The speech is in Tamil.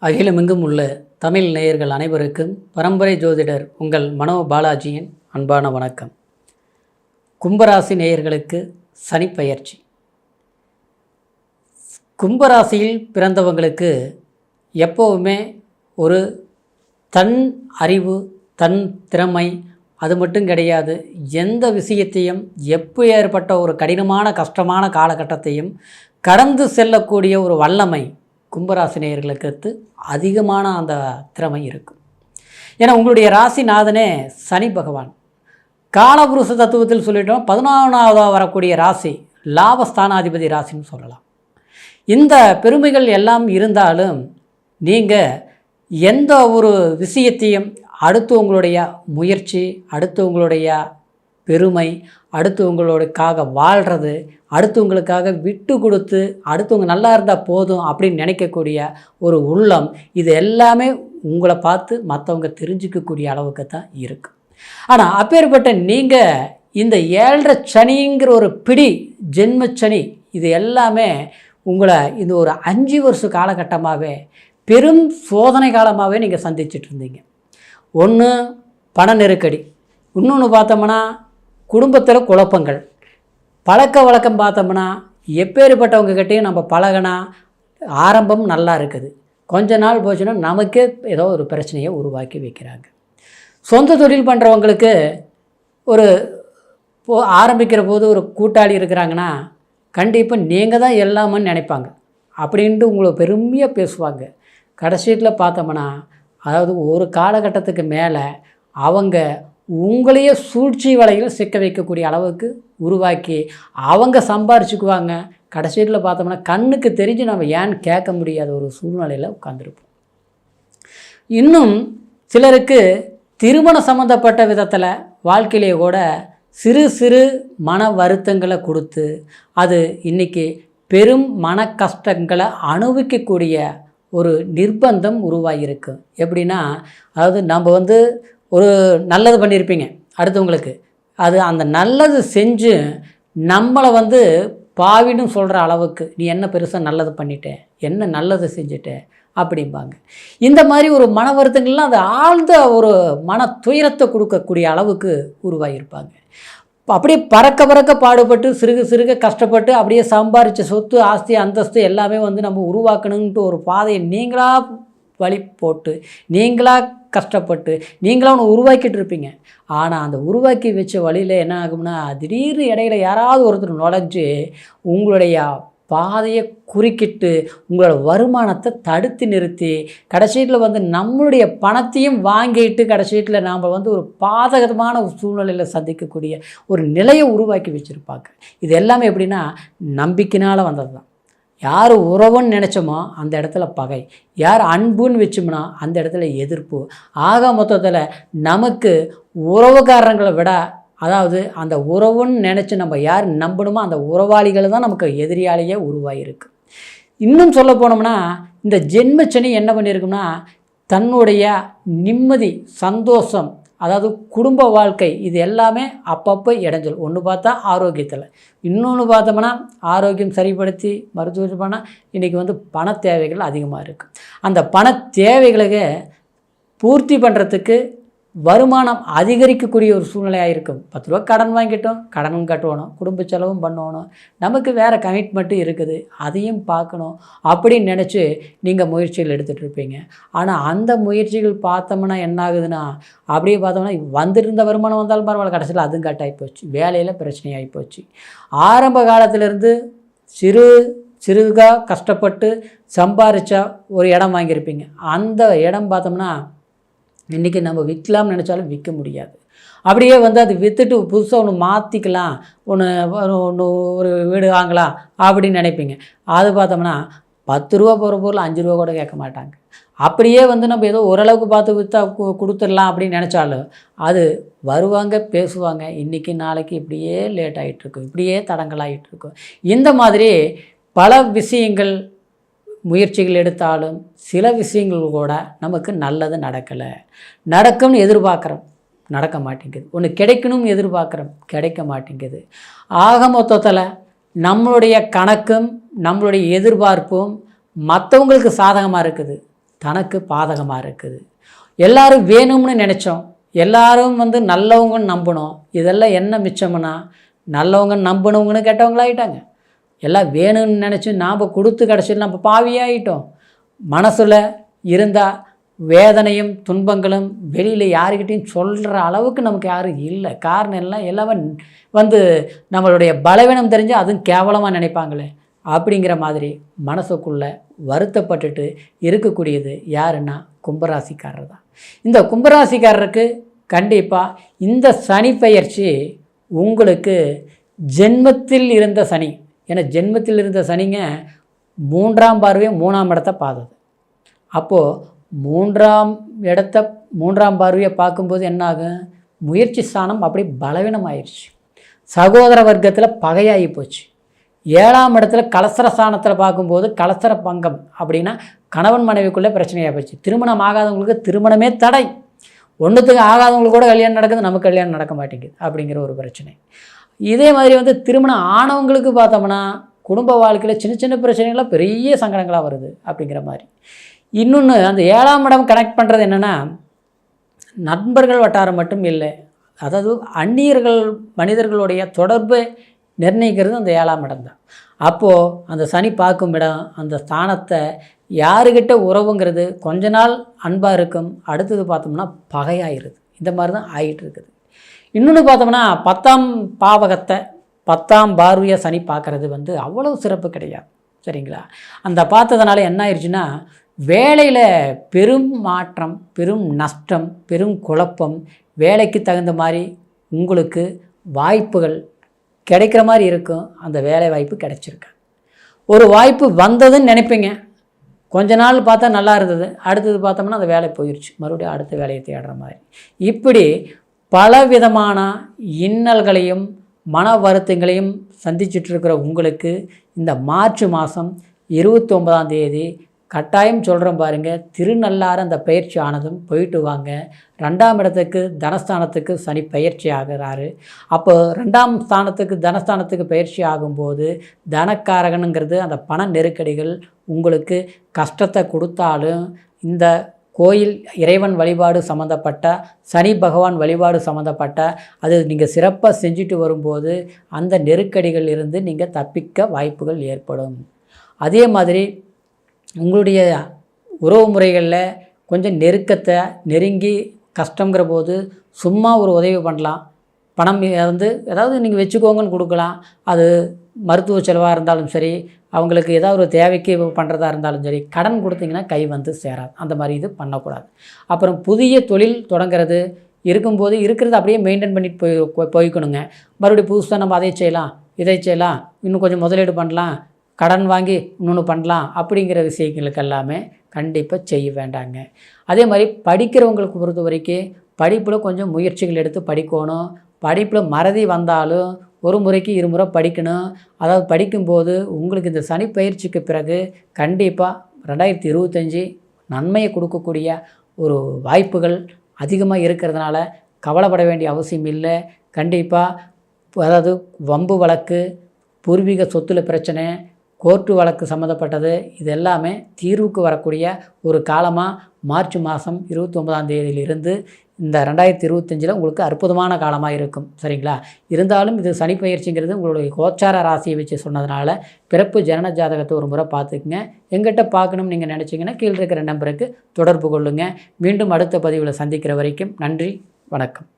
அகிலமெங்கும் உள்ள தமிழ் நேயர்கள் அனைவருக்கும் பரம்பரை ஜோதிடர் உங்கள் மனோ பாலாஜியின் அன்பான வணக்கம். கும்பராசி நேயர்களுக்கு சனிப்பெயர்ச்சி. கும்பராசியில் பிறந்தவங்களுக்கு எப்போவுமே ஒரு தன் அறிவு, தன் திறமை அது மட்டும் கிடையாது. எந்த விஷயத்தையும் எப்போ ஏற்பட்ட ஒரு கடினமான கஷ்டமான காலகட்டத்தையும் கடந்து செல்லக்கூடிய ஒரு வல்லமை கும்பராசி நேயர்களுக்கு அதிகமான அந்த திறமை இருக்கும். ஏன்னா உங்களுடைய ராசிநாதனே சனி பகவான். காலபுருஷ தத்துவத்தில் சொல்லிட்டோம் 11ஆவதாக வரக்கூடிய ராசி லாபஸ்தானாதிபதி ராசின்னு சொல்லலாம். இந்த பெருமைகள் எல்லாம் இருந்தாலும் நீங்கள் எந்த ஒரு விஷயத்தையும் அடுத்து உங்களுடைய முயற்சி, அடுத்து உங்களுடைய பெருமை, அடுத்தவங்களுக்காக வாழ்கிறது, அடுத்தவங்களுக்காக விட்டு கொடுத்து அடுத்தவங்க நல்லா இருந்தால் போதும் அப்படின்னு நினைக்கக்கூடிய ஒரு உள்ளம், இது எல்லாமே உங்களை பார்த்து மற்றவங்க தெரிஞ்சிக்கக்கூடிய அளவுக்கு தான் இருக்குது. ஆனால் அப்பேற்பட்ட நீங்கள் இந்த 7.5 சனிங்கிற ஒரு பிடி ஜென்மச்சனி இது எல்லாமே உங்களை இந்த ஒரு 5 வருஷ காலகட்டமாகவே பெரும் சோதனை காலமாகவே நீங்கள் சந்திச்சிட்டு இருந்தீங்க. ஒன்று பண நெருக்கடி, இன்னொன்று பார்த்தோம்னா குடும்பத்தில் குழப்பங்கள், பழக்க வழக்கம் பார்த்தோம்னா எப்பேற்பட்டவங்ககிட்டையும் நம்ம பழகினா ஆரம்பம் நல்லா இருக்குது, கொஞ்ச நாள் போச்சுன்னா நமக்கே ஏதோ ஒரு பிரச்சனையை உருவாக்கி வைக்கிறாங்க. சொந்த தொழில் பண்ணுறவங்களுக்கு ஒரு ஆரம்பிக்கிற போது ஒரு கூட்டாளி இருக்கிறாங்கன்னா கண்டிப்பாக நீங்கள் தான் எல்லாமன்னு நினைப்பாங்க, அப்படின்ட்டு உங்களை பெருமையாக பேசுவாங்க. கடைசியில் பார்த்தோம்னா அதாவது ஒரு காலகட்டத்துக்கு மேலே அவங்க உங்களையே சூழ்ச்சி வலையில் சிக்க வைக்கக்கூடிய அளவுக்கு உருவாக்கி அவங்க சம்பாரிச்சுக்குவாங்க. கடைசியில் பார்த்தோம்னா கண்ணுக்கு தெரிஞ்சு நம்ம ஏன்னு கேட்க முடியாத ஒரு சூழ்நிலையில் உட்காந்துருப்போம். இன்னும் சிலருக்கு திருமணம் சம்மந்தப்பட்ட விதத்தில் வாழ்க்கையிலேயே கூட சிறு சிறு மன வருத்தங்களை கொடுத்து அது இன்றைக்கி பெரும் மன கஷ்டங்களை அனுபவிக்கக்கூடிய ஒரு நிர்பந்தம் உருவாகியிருக்கு. எப்படின்னா அதாவது நம்ம ஒரு நல்லது பண்ணியிருப்பீங்க அடுத்தவங்களுக்கு, அது அந்த நல்லது செஞ்சு நம்மளை பாவின்னு சொல்கிற அளவுக்கு நீ என்ன பெருசாக நல்லது பண்ணிட்ட, என்ன நல்லது செஞ்சுட்ட அப்படிம்பாங்க. இந்த மாதிரி ஒரு மன வருத்தங்கள்லாம் அது ஆழ்ந்த ஒரு மன துயரத்தை கொடுக்கக்கூடிய அளவுக்கு உருவாகியிருப்பாங்க. அப்படியே பறக்க பாடுபட்டு சிறுக கஷ்டப்பட்டு அப்படியே சம்பாரித்த சொத்து ஆஸ்தி அந்தஸ்து எல்லாமே நம்ம உருவாக்கணுன்ட்டு ஒரு பாதையை நீங்களாக வழி போட்டு நீங்களாக கஷ்டப்பட்டு நீங்களாக ஒன்று உருவாக்கிட்டு இருப்பீங்க. ஆனால் அந்த உருவாக்கி வச்ச வழியில் என்ன ஆகும்னா திடீர்னு இடையில யாராவது ஒருத்தர் நுழைஞ்சு உங்களுடைய பாதையை குறுக்கிட்டு உங்களோட வருமானத்தை தடுத்து நிறுத்தி கடைசியில் நம்மளுடைய பணத்தையும் வாங்கிட்டு கடைசியில் நாம் ஒரு பாதகமான சூழ்நிலையில் சந்திக்கக்கூடிய ஒரு நிலையை உருவாக்கி வச்சுருப்பாங்க. இது எல்லாமே எப்படின்னா நம்பிக்கையினால் வந்தது தான். யார் உறவுன்னு நினச்சோமோ அந்த இடத்துல பகை, யார் அன்புன்னு வச்சோம்னா அந்த இடத்துல எதிர்ப்பு. ஆக மொத்தத்தில் நமக்கு உறவுக்காரங்களை விட அதாவது அந்த உறவுன்னு நினச்சி நம்ம யார் நம்பணுமோ அந்த உறவாளிகள் தான் நமக்கு எதிரியாலேயே உருவாகிருக்கு. இன்னும் சொல்ல போனோம்னா இந்த ஜென்மச்சனி என்ன பண்ணியிருக்குன்னா தன்னுடைய நிம்மதி, சந்தோஷம், அதாவது குடும்ப வாழ்க்கை இது எல்லாமே அப்பப்போ இடைஞ்சல். ஒன்று பார்த்தா ஆரோக்கியத்தில், இன்னொன்று பார்த்தோம்னா ஆரோக்கியம் சரிப்படுத்தி மருத்துவம் பண்ணால் இன்றைக்கி பண தேவைகள் அதிகமாக இருக்குது. அந்த பண தேவைகளுக்கு பூர்த்தி பண்ணுறதுக்கு வருமானம் அதிகரிக்கக்கூடிய ஒரு சூழ்நிலையாக இருக்கும். 10 ரூபா கடன் வாங்கிட்டோம், கடனும் கட்டணும், குடும்ப செலவும் பண்ணணும், நமக்கு வேறு கமிட்மெண்ட்டு இருக்குது, அதையும் பார்க்கணும் அப்படின்னு நினச்சி நீங்கள் முயற்சிகள் எடுத்துகிட்டு இருப்பீங்க. ஆனால் அந்த முயற்சிகள் பார்த்தோம்னா என்ன ஆகுதுன்னா அப்படியே பார்த்தோம்னா வந்துருந்த வருமானம் வந்தாலும் பரவாயில்ல, கடைசியில் அதுவும் கட்டாகி போச்சு, வேலையில் பிரச்சனையாகி போச்சு. ஆரம்ப காலத்திலேருந்து சிறுகாக கஷ்டப்பட்டு சம்பாரித்தா ஒரு இடம் வாங்கியிருப்பீங்க. அந்த இடம் பார்த்தோம்னா இன்றைக்கி நம்ம விற்கலாம்னு நினச்சாலும் விற்க முடியாது. அப்படியே அது விற்றுட்டு புதுசாக ஒன்று மாற்றிக்கலாம், ஒரு வீடு வாங்கலாம் அப்படின்னு நினைப்பீங்க. அது பார்த்தோம்னா 10 ரூபா போகிற பொருள் 5 ரூபா கூட கேட்க மாட்டாங்க. அப்படியே நம்ம ஏதோ ஓரளவுக்கு பார்த்து விற்றா கொடுத்துடலாம் அப்படின்னு நினச்சாலும் அது வருவாங்க பேசுவாங்க, இன்றைக்கி நாளைக்கு இப்படியே லேட் ஆகிட்டுருக்கும், இப்படியே தடங்களாகிட்டுருக்கும். இந்த மாதிரி பல விஷயங்கள் முயற்சிகள் எடுத்தாலும் சில விஷயங்கள் கூட நமக்கு நல்லது நடக்கும்னு எதிர்பார்க்குறோம், நடக்க மாட்டேங்குது. ஒன்று கிடைக்கணும்னு எதிர்பார்க்குறோம், கிடைக்க மாட்டேங்குது. ஆக மொத்தத்தில் நம்மளுடைய கணக்கும் நம்மளுடைய எதிர்பார்ப்பும் மற்றவங்களுக்கு சாதகமாக இருக்குது, தனக்கு பாதகமாக இருக்குது. எல்லாரும் வேணும்னு நினச்சோம், எல்லாரும் நல்லவங்கன்னு நம்பணும். இதெல்லாம் என்ன மிச்சம்னா, நல்லவங்க நம்பினவங்கன்னு கெட்டவங்களாயிட்டாங்க. எல்லாம் வேணும்னு நினச்சி நாம் கொடுத்து கடைசியில் நம்ம பாவியாகிட்டோம். மனசில் இருந்தால் வேதனையும் துன்பங்களும் வெளியில் யாருக்கிட்டையும் சொல்கிற அளவுக்கு நமக்கு யாரும் இல்லை. காரணம் எல்லாம் எல்லாமே நம்மளுடைய பலவீனம் தெரிஞ்சு அதுவும் கேவலமாக நினைப்பாங்களே அப்படிங்கிற மாதிரி மனசுக்குள்ளே வருத்தப்பட்டுட்டு இருக்கக்கூடியது யாருன்னா கும்பராசிக்காரர் தான். இந்த கும்பராசிக்காரருக்கு கண்டிப்பாக இந்த சனி பெயர்ச்சி உங்களுக்கு ஜென்மத்தில் இருந்த சனி, ஏன்னா ஜென்மத்தில் இருந்த சனிங்க 3ஆம் பார்வையை 3ஆம் இடத்தை பார்த்தது. அப்போது 3ஆம் பார்வையை பார்க்கும்போது என்ன ஆகும், முயற்சி ஸ்தானம் அப்படி பலவீனமாயிடுச்சு. சகோதர வர்க்கத்தில் பகையாகி போச்சு. 7ஆம் இடத்துல கலசர ஸ்தானத்தில் பார்க்கும்போது கலசர பங்கம், அப்படின்னா கணவன் மனைவிக்குள்ளே பிரச்சனையாக போச்சு. திருமணம் ஆகாதவங்களுக்கு திருமணமே தடை, ஒன்றுத்துக்கு ஆகாதவங்களுக்கு கூட கல்யாணம் நடக்குது, நமக்கு கல்யாணம் நடக்க மாட்டேங்குது அப்படிங்கிற ஒரு பிரச்சனை. இதே மாதிரி திருமணம் ஆனவங்களுக்கு பார்த்தோம்னா குடும்ப வாழ்க்கையில் சின்ன சின்ன பிரச்சனைகள்லாம் பெரிய சங்கடங்களாக வருது அப்படிங்கிற மாதிரி. இன்னொன்று, அந்த 7ஆம் இடம் கனெக்ட் பண்ணுறது என்னென்னா, நண்பர்கள் வட்டாரம் மட்டும் இல்லை, அதாவது அந்நியர்கள் மனிதர்களுடைய தொடர்பை நிர்ணயிக்கிறது அந்த 7ஆம் இடம் தான். அப்போது அந்த சனி பார்க்கும் இடம், அந்த ஸ்தானத்தை யாருக்கிட்ட உறவுங்கிறது கொஞ்ச நாள் அன்பாக இருக்கும், அடுத்தது பார்த்தோம்னா பகையாயிருது. இந்த மாதிரி தான் ஆகிட்டு இருக்குது. இன்னொன்று பார்த்தோம்னா 10ஆம் பாவகத்தை 10ஆம் பார்வையை சனி பார்க்குறது அவ்வளோ சிறப்பு கிடையாது, சரிங்களா? அந்த பார்த்ததுனால என்ன ஆயிடுச்சுன்னா, வேலையில் பெரும் மாற்றம், பெரும் நஷ்டம், பெரும் குழப்பம், வேலைக்கு தகுந்த மாதிரி உங்களுக்கு வாய்ப்புகள் கிடைக்கிற மாதிரி இருக்கும். அந்த வேலை வாய்ப்பு கிடைச்சிருக்கு. ஒரு வாய்ப்பு வந்ததுன்னு நினைப்பீங்க, கொஞ்ச நாள் பார்த்தா நல்லா இருந்தது, அடுத்தது பார்த்தோம்னா அந்த வேலை போயிடுச்சு, மறுபடியும் அடுத்த வேலையை தேடுற மாதிரி. இப்படி பலவிதமான இன்னல்களையும் மன வருத்தங்களையும் சந்திச்சிட்ருக்கிற உங்களுக்கு இந்த மார்ச் மாதம் 29ஆம் தேதி கட்டாயம் சொல்கிறோம் பாருங்கள், திருநள்ளாறு அந்த பயிற்சி ஆனதும் போயிட்டு வாங்க. 2ஆம் இடத்துக்கு தனஸ்தானத்துக்கு சனி பயிற்சி ஆகிறாரு. அப்போ 2ஆம் ஸ்தானத்துக்கு தனஸ்தானத்துக்கு பயிற்சி ஆகும்போது தனக்காரகனுங்கிறது அந்த பண நெருக்கடிகள் உங்களுக்கு கஷ்டத்தை கொடுத்தாலும், இந்த கோயில் இறைவன் வழிபாடு சம்மந்தப்பட்ட, சனி பகவான் வழிபாடு சம்மந்தப்பட்ட அது நீங்கள் சிறப்பாக செஞ்சுட்டு வரும்போது அந்த நெருக்கடிகள் இருந்து நீங்கள் தப்பிக்க வாய்ப்புகள் ஏற்படும். அதே மாதிரி உங்களுடைய உறவு முறைகளில் கொஞ்சம் நெருக்கத்தை நெருங்கி கஷ்டங்கிற போது சும்மா ஒரு உதவி பண்ணலாம். பணம் ஏதாவது நீங்கள் வச்சுக்கோங்கன்னு கொடுக்கலாம். அது மருத்துவ செலவாக இருந்தாலும் சரி, அவங்களுக்கு ஏதாவது ஒரு தேவைக்கு பண்ணுறதா இருந்தாலும் சரி, கடன் கொடுத்தீங்கன்னா கை சேராது. அந்த மாதிரி இது பண்ணக்கூடாது. அப்புறம் புதிய தொழில் தொடங்கிறது இருக்கும்போது இருக்கிறது அப்படியே மெயின்டைன் பண்ணிட்டு போய்க்கணுங்க. மறுபடியும் புதுசாக நம்ம அதை செய்யலாம், இதை செய்யலாம், இன்னும் கொஞ்சம் முதலீடு பண்ணலாம், கடன் வாங்கி இன்னொன்று பண்ணலாம் அப்படிங்கிற விஷயங்களுக்கு எல்லாமே கண்டிப்பாக செய்ய வேண்டாங்க. அதே மாதிரி படிக்கிறவங்களுக்கு பொறுத்த வரைக்கும் படிப்பில் கொஞ்சம் முயற்சிகள் எடுத்து படிக்கணும். படிப்பில் மறதி வந்தாலும் ஒரு முறைக்கு 2 முறை படிக்கணும். அதாவது படிக்கும்போது உங்களுக்கு இந்த சனி பயிற்சிக்கு பிறகு கண்டிப்பாக 2025 நன்மையை கொடுக்கக்கூடிய ஒரு வாய்ப்புகள் அதிகமாக இருக்கிறதுனால கவலைப்பட வேண்டிய அவசியம் இல்லை. கண்டிப்பாக அதாவது வம்பு வழக்கு, பூர்வீக சொத்துல பிரச்சனை, கோர்ட்டு வழக்கு சம்மந்தப்பட்டது, இது எல்லாமே தீர்வுக்கு வரக்கூடிய ஒரு காலமாக மார்ச் மாதம் 29ஆம் தேதியிலிருந்து இந்த 2025 உங்களுக்கு அற்புதமான காலமாக இருக்கும், சரிங்களா? இருந்தாலும் இது சனி பயிற்சிங்கிறது உங்களுடைய கோச்சார ராசியை வச்சு சொன்னதுனால பிறப்பு ஜனன ஜாதகத்தை ஒரு முறை பார்த்துக்குங்க. எங்கிட்ட பார்க்கணும்னு நீங்கள் நினச்சிங்கன்னா கீழே இருக்கிற நம்பருக்கு தொடர்பு கொள்ளுங்கள். மீண்டும் அடுத்த பதிவில் சந்திக்கிற வரைக்கும் நன்றி, வணக்கம்.